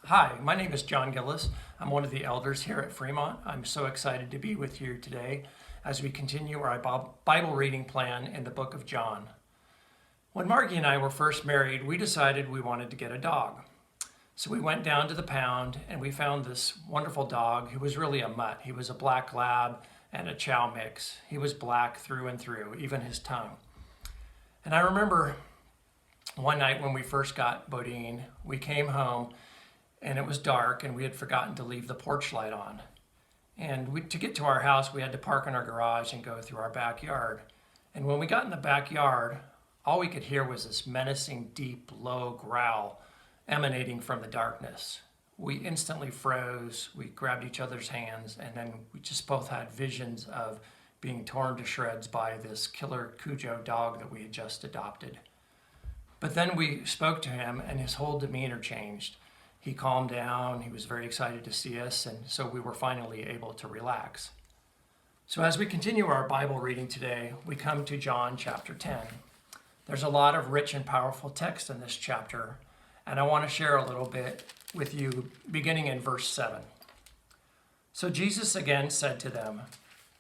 Hi, my name is John Gillis. I'm one of the elders here at Fremont. I'm so excited to be with you today as we continue our Bible reading plan in the book of John. When Margie and I were first married, we decided we wanted to get a dog. So we went down to the pound and we found this wonderful dog who was really a mutt. He was a black lab and a chow mix. He was black through and through, even his tongue. And I remember one night when we first got Bodine, we came home and it was dark and we had forgotten to leave the porch light on. And to get to our house, we had to park in our garage and go through our backyard. And when we got in the backyard, all we could hear was this menacing, deep, low growl emanating from the darkness. We instantly froze, we grabbed each other's hands, and then we just both had visions of being torn to shreds by this killer Cujo dog that we had just adopted. But then we spoke to him and his whole demeanor changed. He calmed down, he was very excited to see us, and so we were finally able to relax. So as we continue our Bible reading today, we come to John chapter 10. There's a lot of rich and powerful text in this chapter, and I want to share a little bit with you beginning in verse 7. So Jesus again said to them,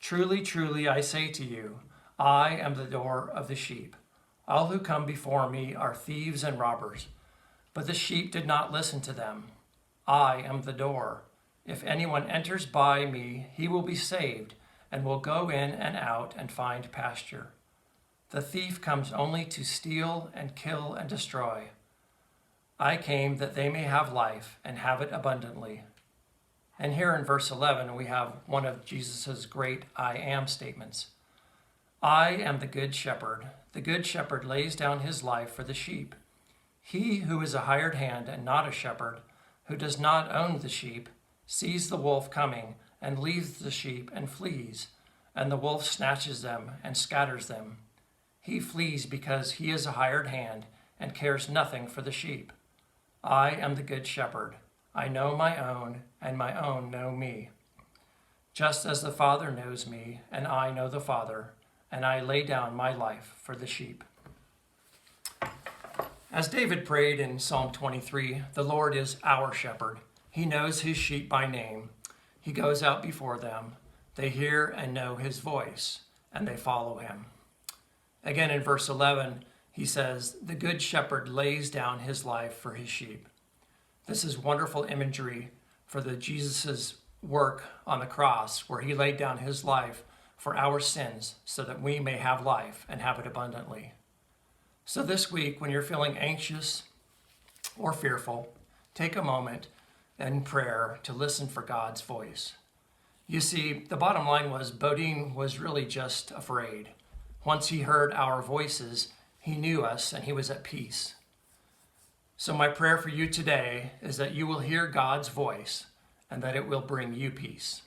"Truly, truly, I say to you, I am the door of the sheep. All who come before me are thieves and robbers, but the sheep did not listen to them. I am the door. If anyone enters by me, he will be saved, and will go in and out and find pasture. The thief comes only to steal and kill and destroy. I came that they may have life and have it abundantly." And here in verse 11, we have one of Jesus' great I am statements. I am the good shepherd. The good shepherd lays down his life for the sheep. He who is a hired hand and not a shepherd, who does not own the sheep, sees the wolf coming and leaves the sheep and flees, and the wolf snatches them and scatters them. He flees because he is a hired hand and cares nothing for the sheep. I am the good shepherd. I know my own, and my own know me. Just as the Father knows me, and I know the Father, and I lay down my life for the sheep. As David prayed in Psalm 23, the Lord is our shepherd. He knows his sheep by name. He goes out before them. They hear and know his voice, and they follow him. Again in verse 11, he says, the good shepherd lays down his life for his sheep. This is wonderful imagery for Jesus' work on the cross, where he laid down his life for our sins so that we may have life and have it abundantly. So this week, when you're feeling anxious or fearful, take a moment in prayer to listen for God's voice. You see, the bottom line was Bodine was really just afraid. Once he heard our voices, he knew us and he was at peace. So my prayer for you today is that you will hear God's voice and that it will bring you peace.